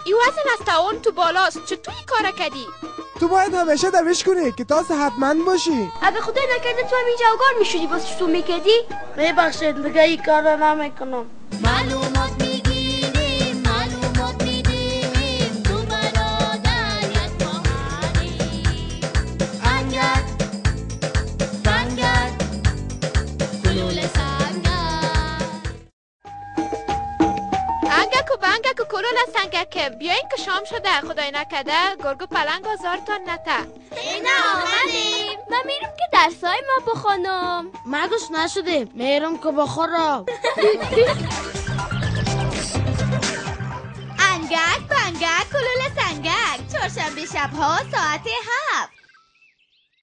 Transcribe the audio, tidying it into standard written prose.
ای وزن از تا اون تو بالاست، چطور این کار کردی؟ تو باید همیشه دوش کنی که تا صحتمند باشی. اگه خدای نکرده تو هم اینجا اوگار میشدی واسه تو میکردی؟ میبخشید دیگه این کار رو نمیکنم. معلومات میگیریم معلومات میدیم تو برادریت با همیم انگل سنگل کلول سنگل انگکو بنگکو کلول سنگکه بیاین که شام شده. خدای نکرده گرگو پلنگ آزارتان نته. اینا آمدیم. من میرم که درسای ما بخونم. مگوش نشدیم میرم که بخورم. انگک بنگک کلول سنگک چهارشنبه شب‌ها ساعت